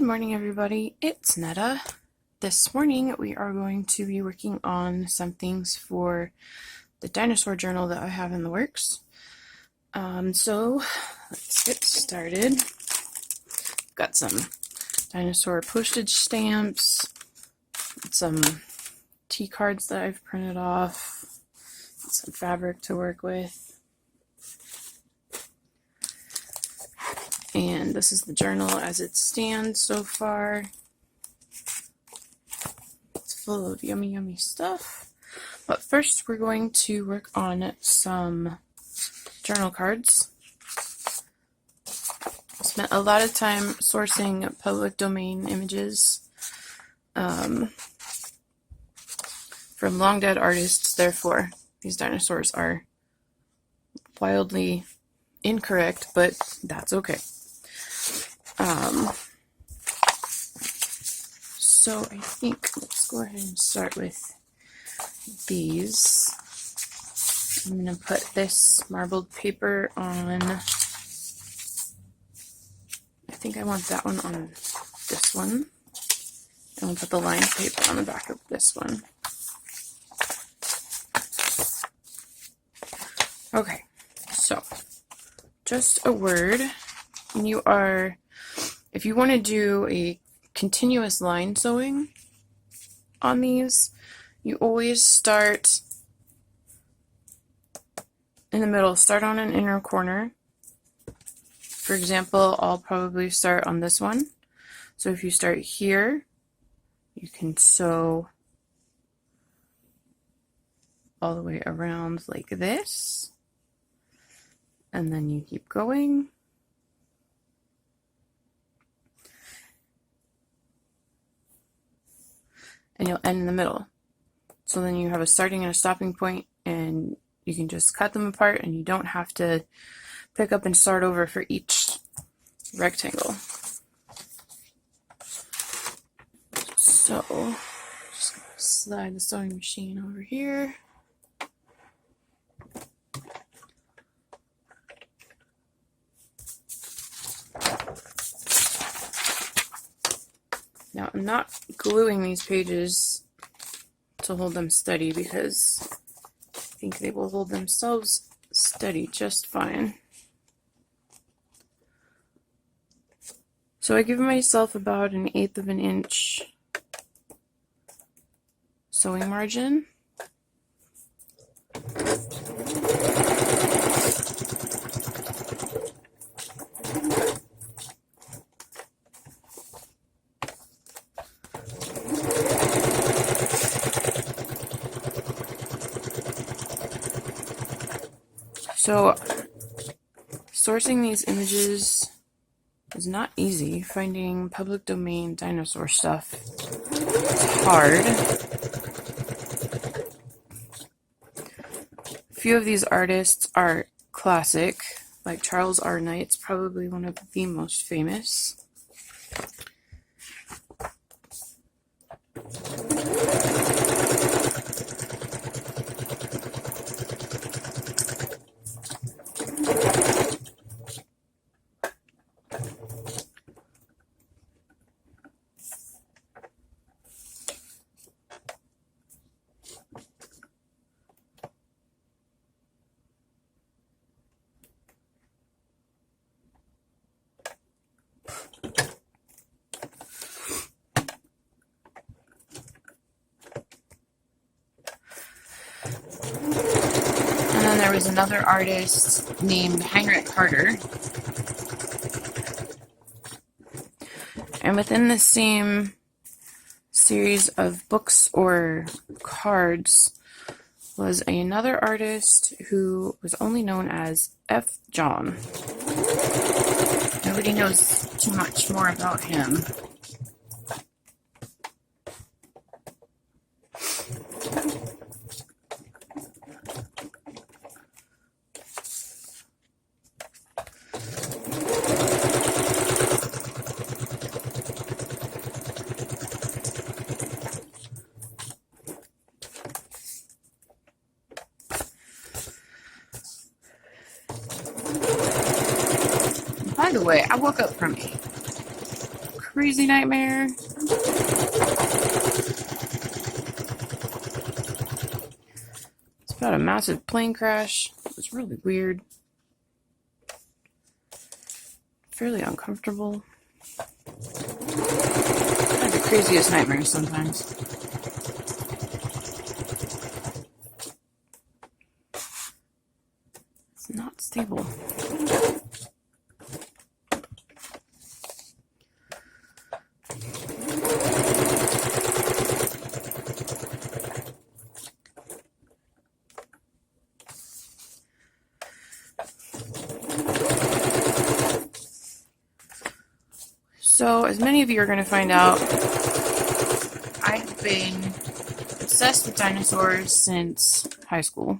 morning, everybody. It's Netta. This morning we are going to be working on some things for the dinosaur journal that I have in the works. So let's get started. Got some dinosaur postage stamps, some tea cards that I've printed off, some fabric to work with. And this is the journal as it stands so far. It's full of yummy, yummy stuff. But first we're going to work on some journal cards. I spent a lot of time sourcing public domain images from long dead artists. Therefore, these dinosaurs are wildly incorrect, but that's okay. So I think let's go ahead and start with these. I'm going to put this marbled paper on, I think I want that one on this one, and we'll put the lined paper on the back of this one. Okay, so just a word. If you want to do a continuous line sewing on these, you always start in the middle. Start on an inner corner. For example, I'll probably start on this one. So if you start here, you can sew all the way around like this, and then you keep going. And you'll end in the middle. So then you have a starting and a stopping point, and you can just cut them apart, and you don't have to pick up and start over for each rectangle. So just gonna slide the sewing machine over here. Now, I'm not gluing these pages to hold them steady because I think they will hold themselves steady just fine. So I give myself about 1/8 of an inch sewing margin. So, sourcing these images is not easy. Finding public domain dinosaur stuff is hard. A few of these artists are classic, like Charles R. Knight's probably one of the most famous. And then there was another artist named Heinrich Carter. And within the same series of books or cards was another artist who was only known as F. John. Nobody knows too much more about him. By the way, I woke up from a crazy nightmare. It's about a massive plane crash. It was really weird. Fairly uncomfortable. I have the craziest nightmares sometimes. It's not stable. So, as many of you are going to find out, I've been obsessed with dinosaurs since high school.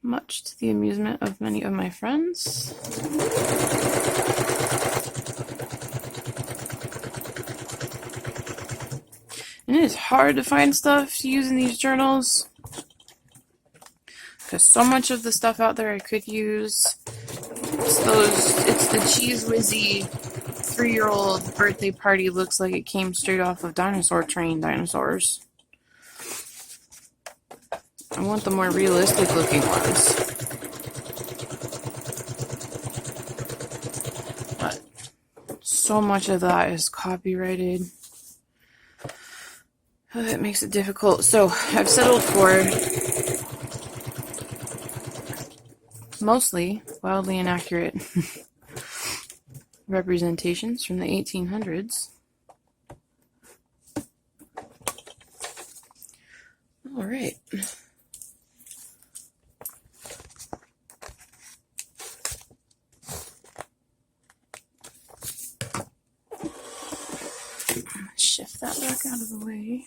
Much to the amusement of many of my friends. And it is hard to find stuff to use in these journals, because so much of the stuff out there I could use, it's the Cheese Whizzy 3-year-old birthday party looks like it came straight off of Dinosaur Train dinosaurs. I want the more realistic looking ones. But so much of that is copyrighted. That makes it difficult. So I've settled for mostly wildly inaccurate representations from the 1800s. All right. Shift that back out of the way.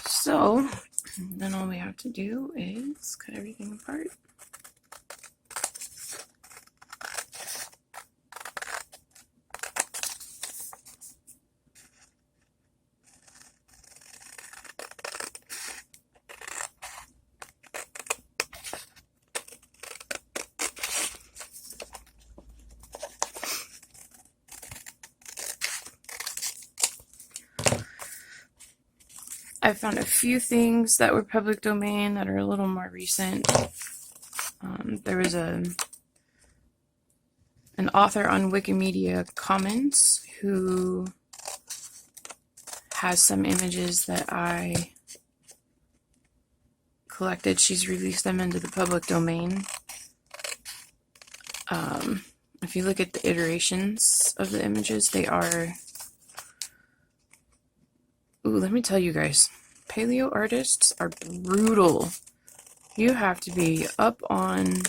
So, then all we have to do is cut everything apart. I found a few things that were public domain that are a little more recent. There was an author on Wikimedia Commons who has some images that I collected. She's released them into the public domain. If you look at the iterations of the images, they are... Ooh, let me tell you guys, paleo artists are brutal. You have to be up on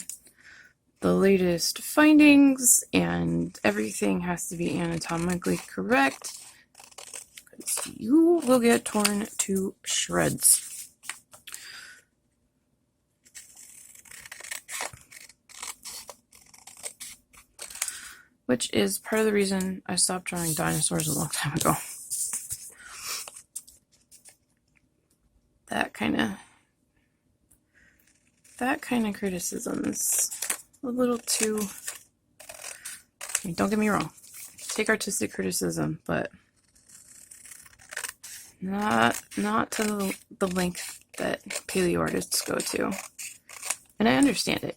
the latest findings, and everything has to be anatomically correct, because you will get torn to shreds. Which is part of the reason I stopped drawing dinosaurs a long time ago. That kind of criticism is a little too... I mean, don't get me wrong. Take artistic criticism, but not to the length that paleo artists go to. And I understand it.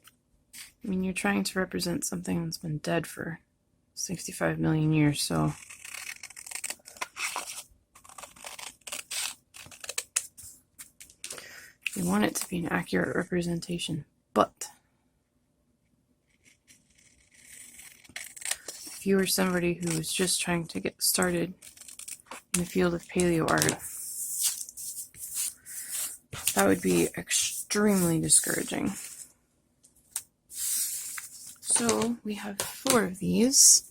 I mean, you're trying to represent something that's been dead for 65 million years, so... You want it to be an accurate representation, but if you were somebody who was just trying to get started in the field of paleo art, that would be extremely discouraging. So we have 4 of these,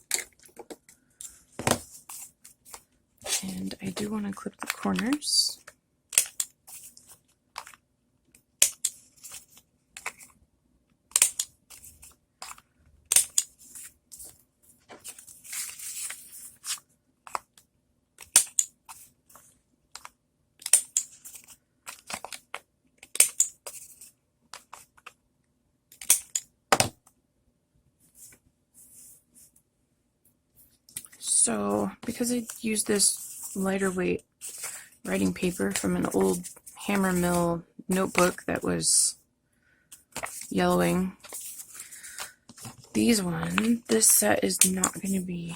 and I do want to clip the corners. So because I used this lighter weight writing paper from an old Hammer Mill notebook that was yellowing, this set is not going to be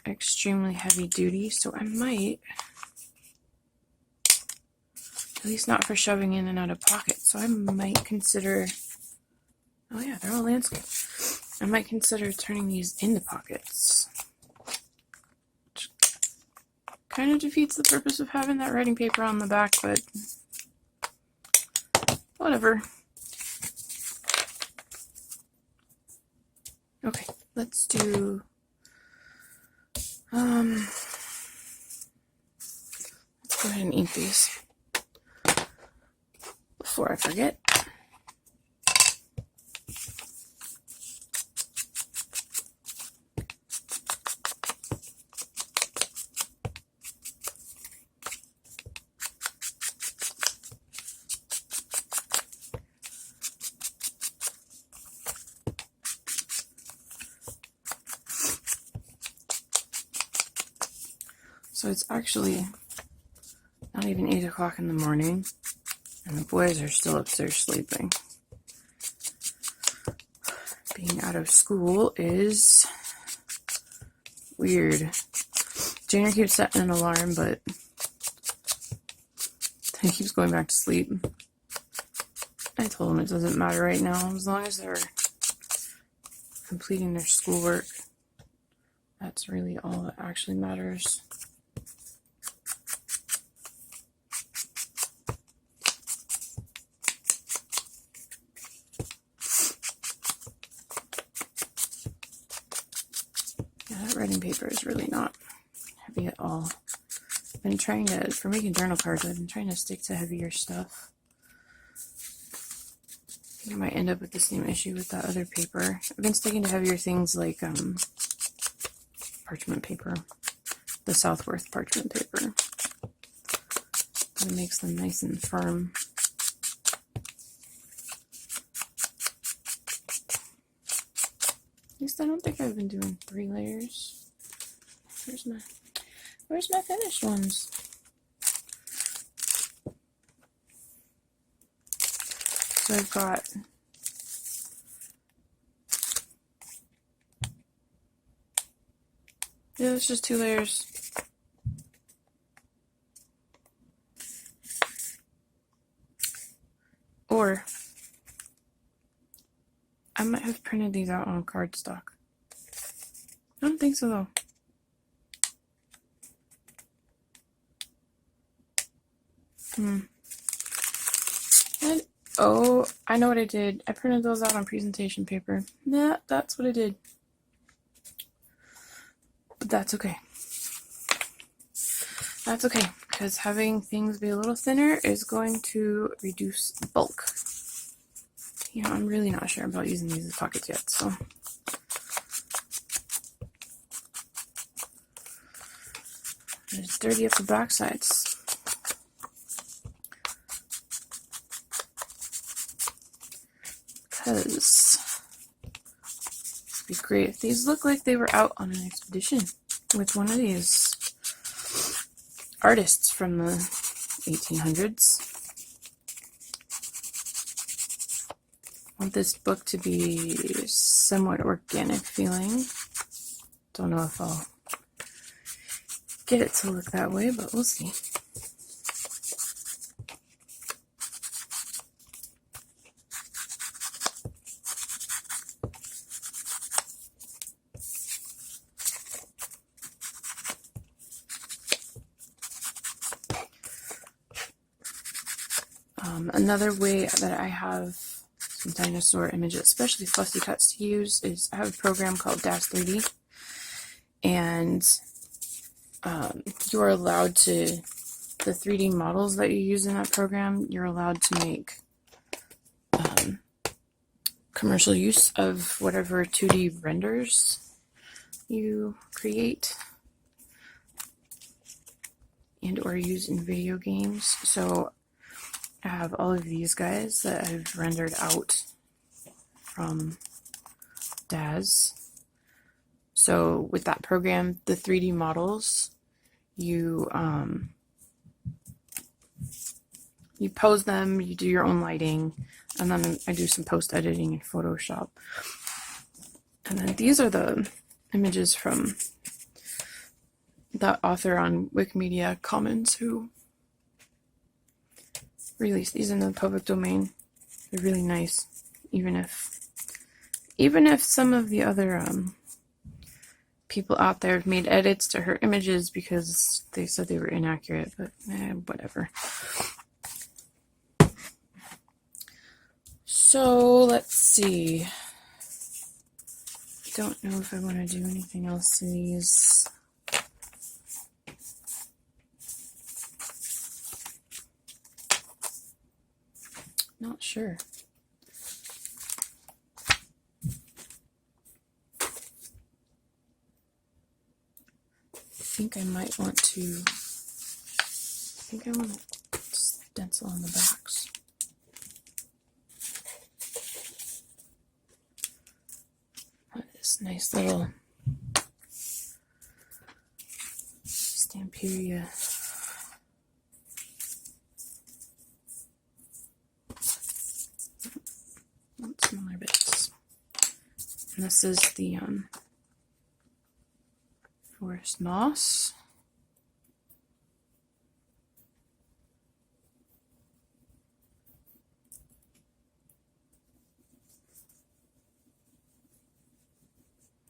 extremely heavy duty, so I might, at least not for shoving in and out of pockets, so I might consider, oh yeah, they're all landscape. I might consider turning these into pockets. Which kind of defeats the purpose of having that writing paper on the back, but whatever. Okay, let's do, let's go ahead and ink these before I forget. So it's actually not even 8 o'clock in the morning, and the boys are still upstairs sleeping. Being out of school is weird. Junior keeps setting an alarm, but he keeps going back to sleep. I told him it doesn't matter right now, as long as they're completing their schoolwork. That's really all that actually matters. Writing paper is really not heavy at all. I've been trying to, for making journal cards, I've been trying to stick to heavier stuff. I think I might end up with the same issue with that other paper. I've been sticking to heavier things like parchment paper, the Southworth parchment paper. It makes them nice and firm. At least I don't think I've been doing 3 layers. Where's my finished ones? So I've got it's just 2 layers. Or I might have printed these out on cardstock. I don't think so though. And, oh, I know what I did. I printed those out on presentation paper. Nah, that's what I did. But that's okay. That's okay, because having things be a little thinner is going to reduce bulk. You know, I'm really not sure about using these as pockets yet, so. Just dirty up the back sides. Because it'd be great if these look like they were out on an expedition with one of these artists from the 1800s. I want this book to be somewhat organic feeling. Don't know if I'll get it to look that way, but we'll see. Another way that I have some dinosaur images, especially fussy cuts, to use is I have a program called DAS 3D, and you are allowed to, the 3D models that you use in that program, you're allowed to make commercial use of whatever 2D renders you create and or use in video games. So I have all of these guys that I've rendered out from DAS. So with that program, the 3D models, you you pose them, you do your own lighting, and then I do some post editing in Photoshop. And then these are the images from that author on Wikimedia Commons who released these in the public domain. They're really nice, even if some of the other people out there have made edits to her images because they said they were inaccurate, but whatever. So let's see. Don't know if I want to do anything else to these. Not sure. I think I might want to. I think I want to stencil on the backs. This nice little Stamperia. Smaller bits. And this is the forest moss.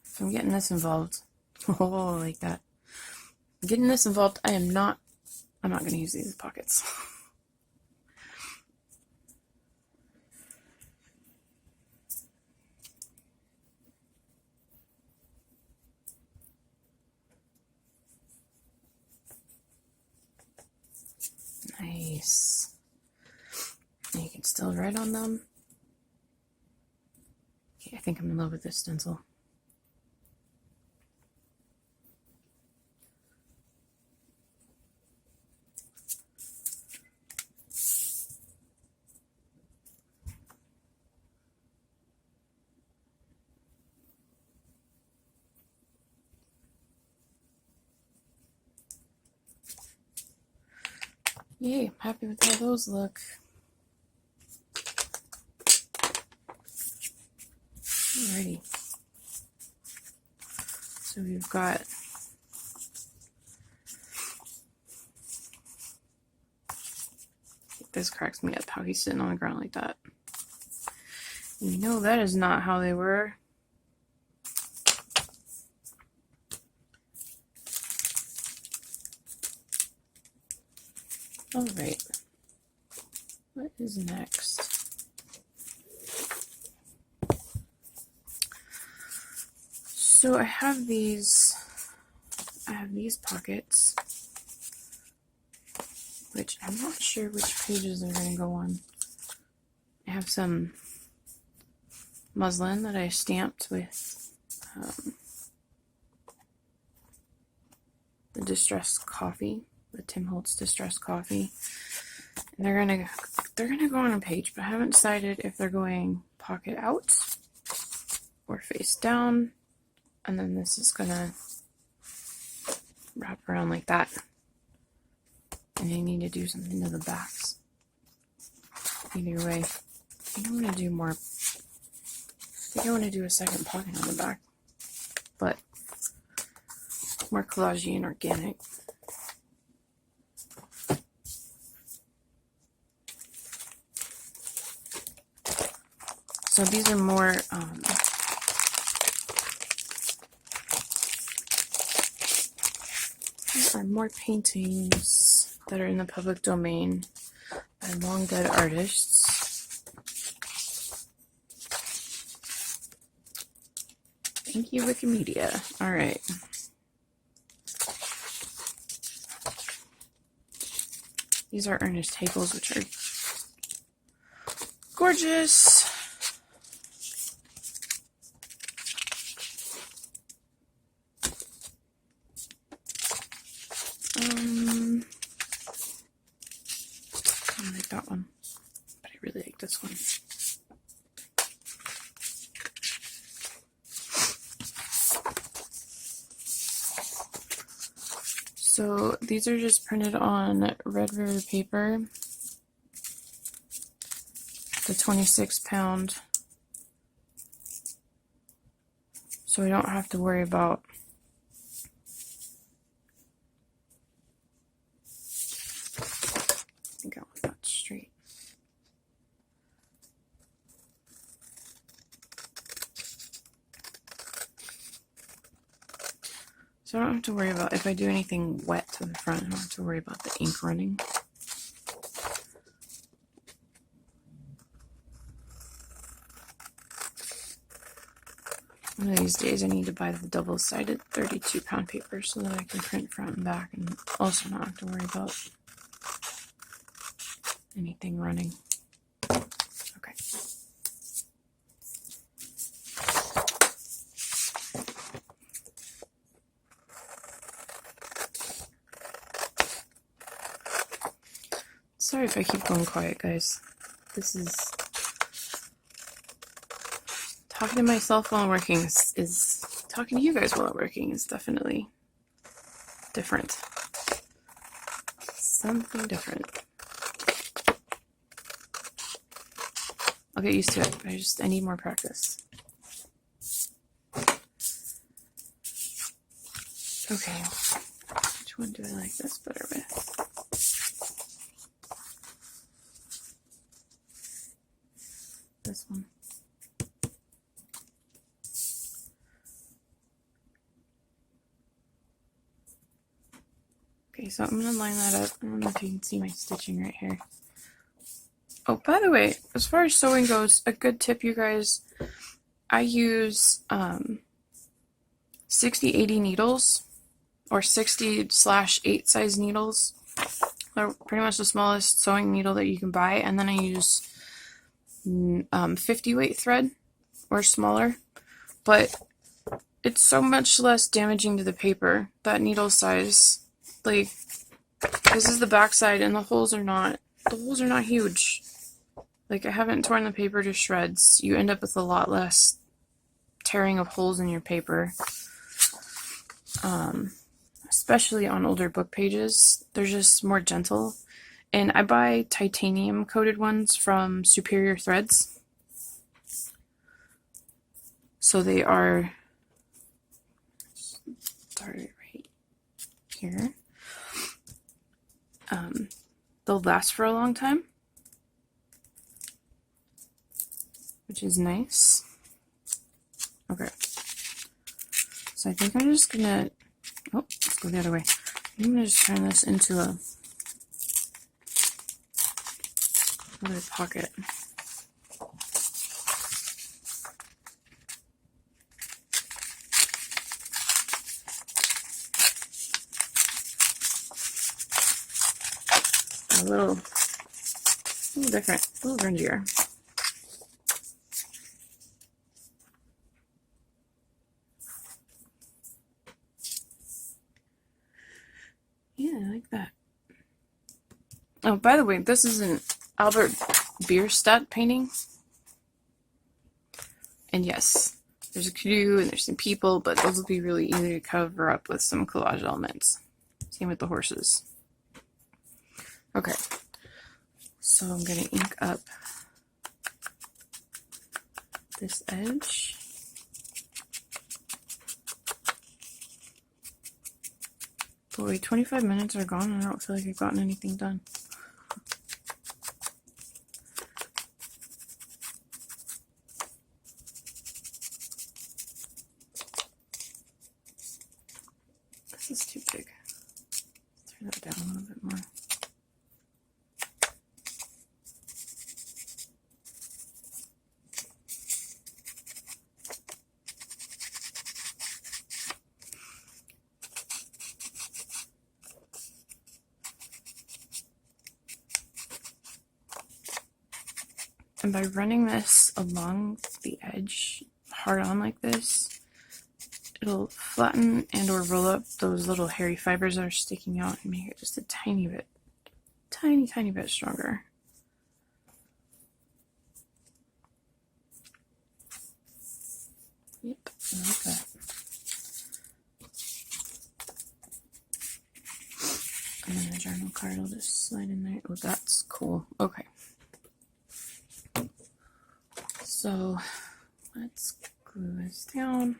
If I'm getting this involved, oh, like that. Getting this involved, I'm not going to use these pockets. Nice. And you can still write on them. Okay, I think I'm in love with this stencil. Yay, I'm happy with how those look. Alrighty. So we've got this cracks me up how he's sitting on the ground like that. And you know that is not how they were. Alright. What is next? So I have these pockets, which I'm not sure which pages they're going to go on. I have some muslin that I stamped with the distressed coffee, the Tim Holtz distressed coffee. And they're gonna go on a page, but I haven't decided if they're going pocket out or face down. And then this is gonna wrap around like that. And I need to do something to the backs. Either way, I think I want to do more. I think I want to do a second pocket on the back, but more collagey and organic. So these are more paintings that are in the public domain by long dead artists. Thank you, Wikimedia. All right. These are Ernest Haeckel's, which are gorgeous. I like that one, but I really like this one. So these are just printed on Red River paper, the 26-pound, so I don't have to worry about I think I want that straight. So I don't have to worry about if I do anything wet to the front, I don't have to worry about the ink running. One of these days I need to buy the double-sided 32-pound paper so that I can print front and back and also not have to worry about anything running. Okay. Sorry if I keep going quiet, guys. This is... Talking to myself while working is talking to you guys while working is definitely different. Something different. I'll get used to it. I need more practice. Okay. Which one do I like this better with? This one. Okay, so I'm going to line that up. I don't know if you can see my stitching right here. Oh, by the way, as far as sewing goes, a good tip, you guys, I use 60/80 needles, or 60/8 size needles. They're pretty much the smallest sewing needle that you can buy, and then I use 50 weight thread, or smaller, but it's so much less damaging to the paper, that needle size. Like, this is the back side, and the holes are not huge. Like, I haven't torn the paper to shreds. You end up with a lot less tearing of holes in your paper. Especially on older book pages. They're just more gentle. And I buy titanium coated ones from Superior Threads. So they are... Start it right here. They'll last for a long time, which is nice. Okay, so I think I'm just gonna, oh, let's go the other way. I'm gonna just turn this into another pocket. A little different, a little grungier. Yeah, I like that. Oh, by the way, this is an Albert Bierstadt painting. And yes, there's a canoe and there's some people, but those will be really easy to cover up with some collage elements. Same with the horses. Okay, so I'm going to ink up this edge. Boy, 25 minutes are gone and I don't feel like I've gotten anything done. This is too big. Turn that down a little bit more. And by running this along the edge, hard on like this, it'll flatten and or roll up those little hairy fibers that are sticking out and make it just a tiny bit, tiny bit stronger. Yep, I like that. journal card. I'll just slide in there. Oh, that's cool. Okay. So let's glue this down.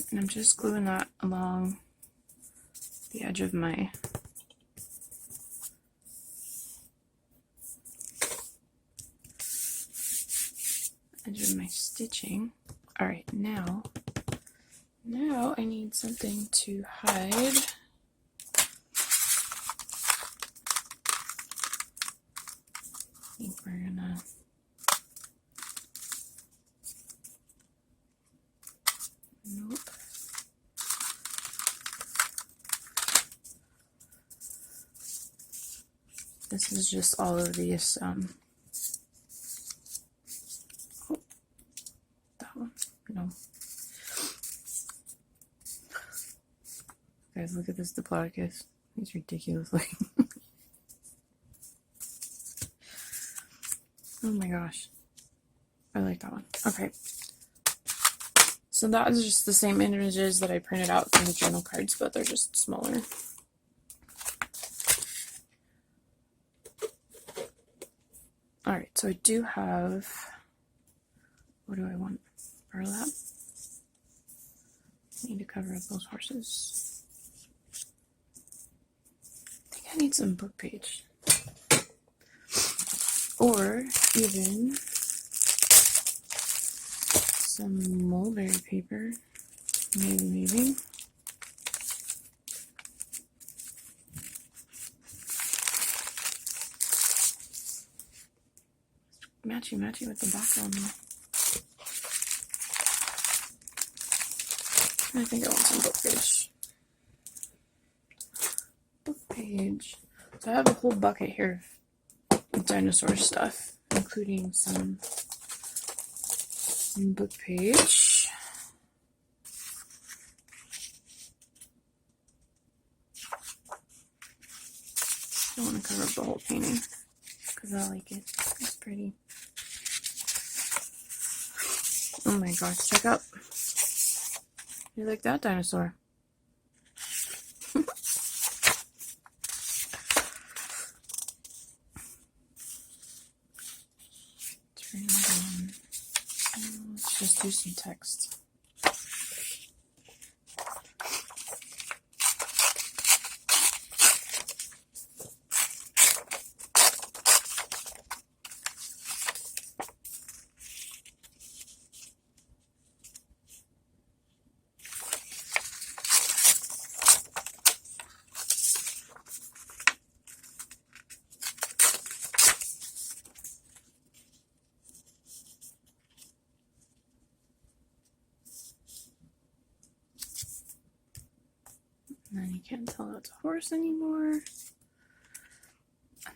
And I'm just gluing that along the edge of my stitching. All right, now I need something to hide. I think we're gonna nope. This is just all of these oh, that one. No. Guys, look at this diplodocus. He's ridiculous looking. Oh my gosh. I like that one. Okay. So that is just the same images that I printed out from the journal cards, but they're just smaller. Alright, so I do have, what do I want? Burlap? I need to cover up those horses. I think I need some book page. Or even some mulberry paper. Maybe. Matchy with the background. I think I want some book page. Book page. So I have a whole bucket here of dinosaur stuff, including some book page. I don't want to cover up the whole painting because I like it. It's pretty. Oh my gosh, check out. You like that dinosaur? Turn it on. Let's just do some text. And then you can't tell it's a horse anymore. And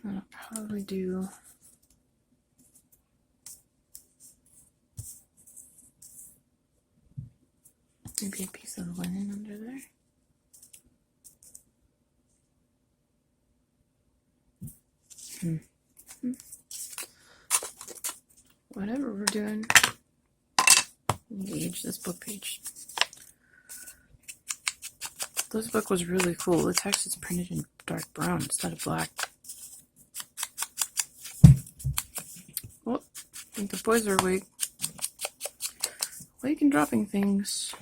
then I'll probably do maybe a piece of linen under there. Whatever we're doing, engage this book page. This book was really cool. The text is printed in dark brown instead of black. Oh, I think the boys are awake. Awake and dropping things.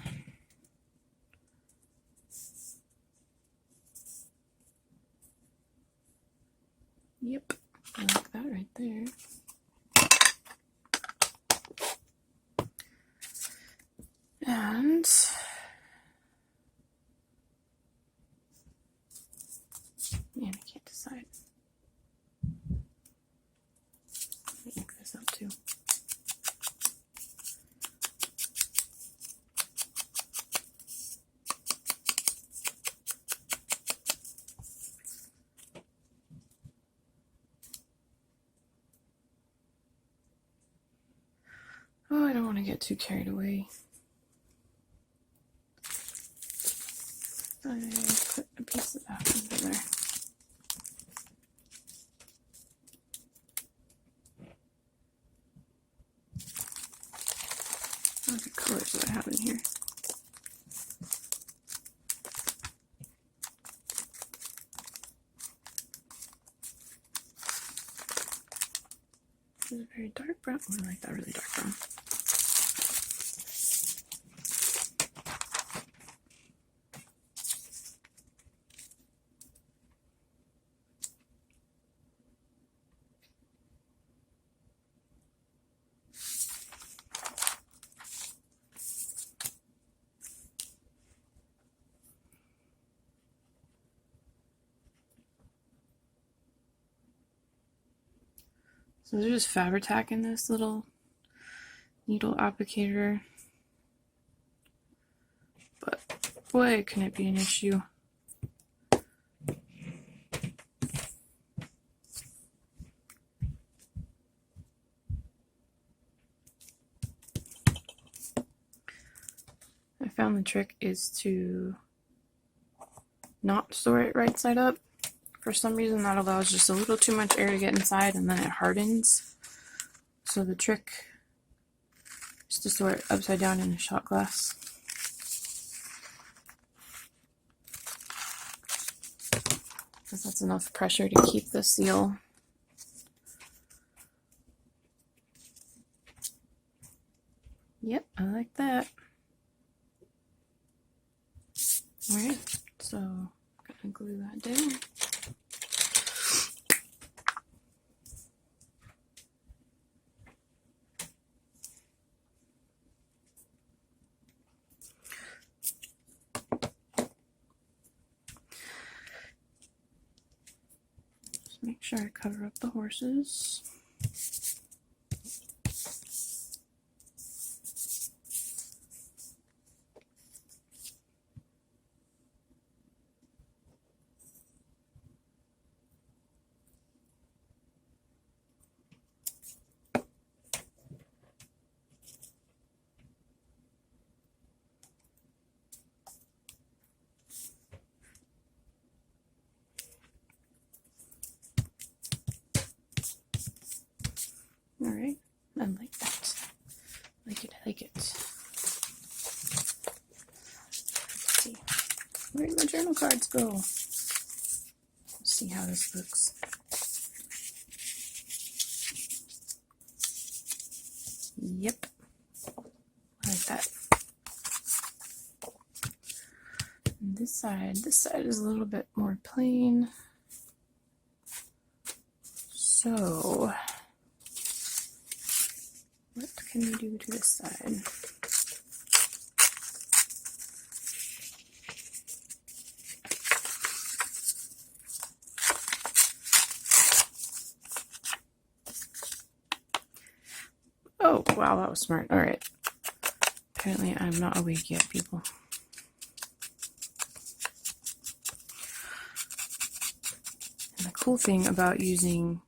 Yep, I like that right there. And man, I can't decide. Let me ink this up too. Oh, I don't want to get too carried away. I put a piece of that under there. What other colors do I have in here? This is a very dark brown. Oh, I like that really dark brown. So there's just Fabri-Tac in this little needle applicator. But boy, can it be an issue. I found the trick is to not store it right side up. For some reason that allows just a little too much air to get inside and then it hardens. So the trick is to store it upside down in a shot glass. Because that's enough pressure to keep the seal. Yep, I like that. Alright, so I'm gonna glue that down. Make sure I cover up the horses. Alright, I like that. I like it. Let's see. Where did my journal cards go? Let's see how this looks. Yep. I like that. And this side is a little bit more plain. So what can we do to this side? Oh, wow, that was smart. All right. Apparently I'm not awake yet, people. And the cool thing about using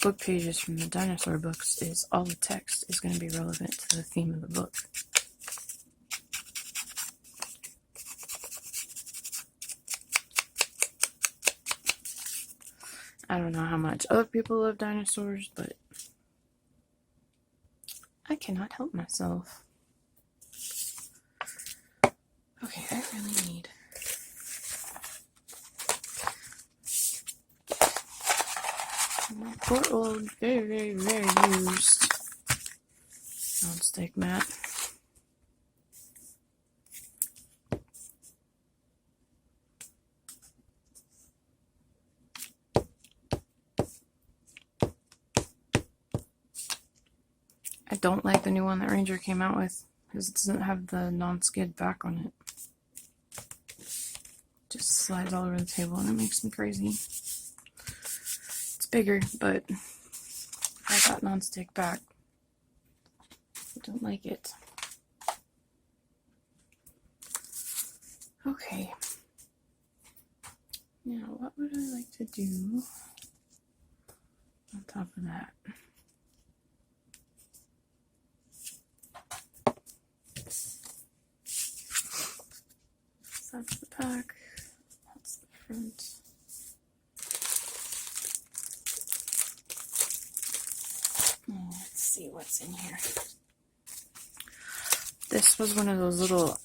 book pages from the Dinosaur books is all the text is going to be relevant to the theme of the book. I don't know how much other people love dinosaurs, but I cannot help myself. Okay, I really need my poor old, very, very, very used non-stick mat. I don't like the new one that Ranger came out with because it doesn't have the non-skid back on it. It just slides all over the table and it makes me crazy. It's bigger, but I got non-stick back. I don't like it. Okay. Now, what would I like to do on top of that? see what's in here. This was one of those little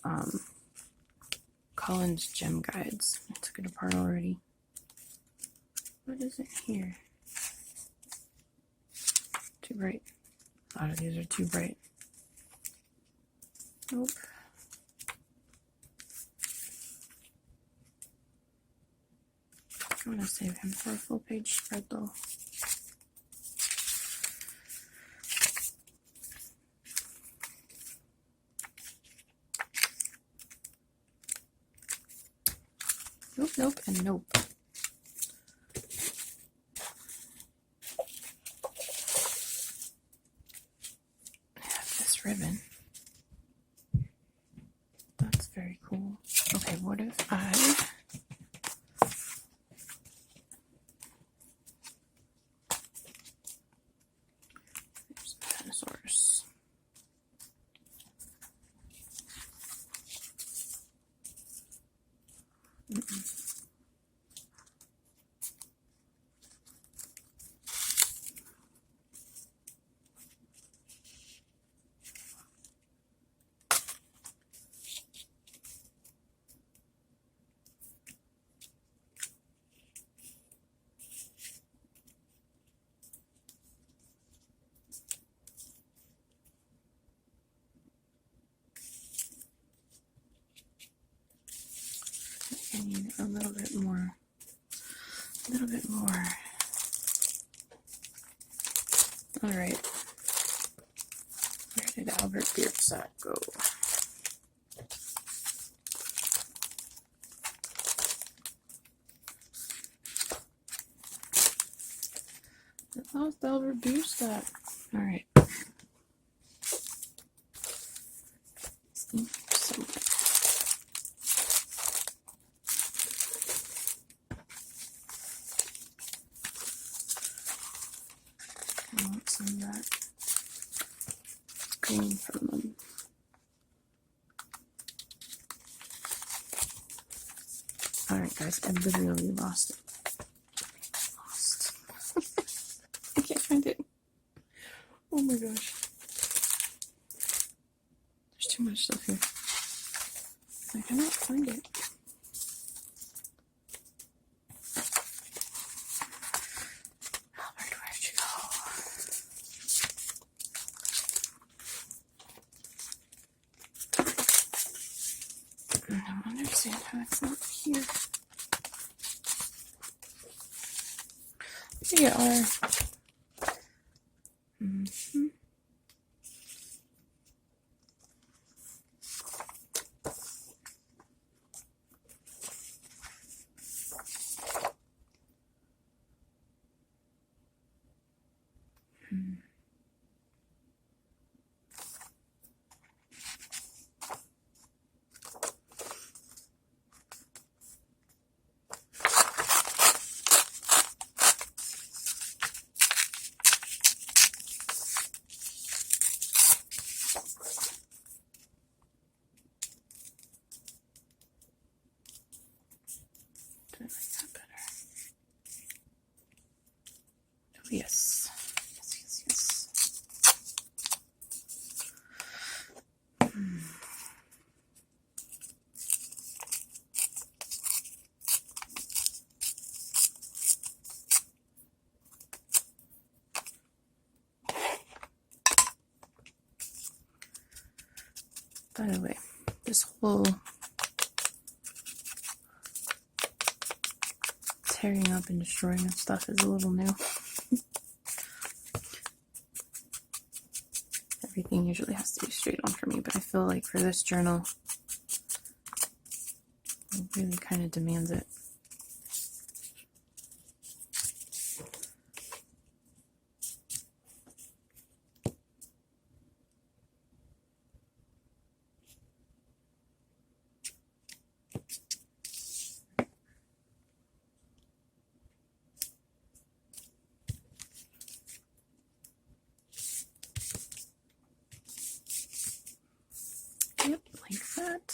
Collins gem guides. I took it apart already. What is it here? Too bright. A lot of these are too bright. Nope. I'm going to save him for a full page spread though. Nope, nope, and nope. I have this ribbon. That's very cool. Okay, what if there's dinosaurs. I need a little bit more. A little bit more. All right. Where did Albert Biersack go? I lost Albert Biersack. All right. I want some of that green from them. Alright guys, I literally lost it. Lost. I can't find it. Oh my gosh. There's too much stuff here. I cannot find it. Albert, where'd you go? I don't understand how it's not here. There you are. I like that better. Oh, yes. Yes, yes, yes. By the way, this whole tearing up and destroying of stuff is a little new. Everything usually has to be straight on for me, but I feel like for this journal, it really kind of demands it. Yep, like that.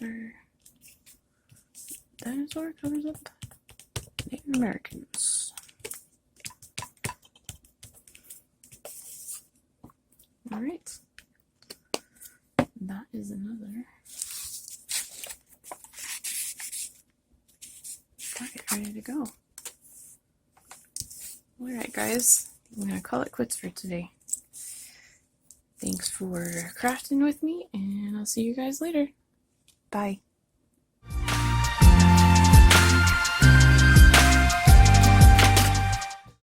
sure Dinosaur covers up Native Americans. Alright. That is another packet ready to go. Alright guys, I'm going to call it quits for today. Thanks for crafting with me, and I'll see you guys later. Bye.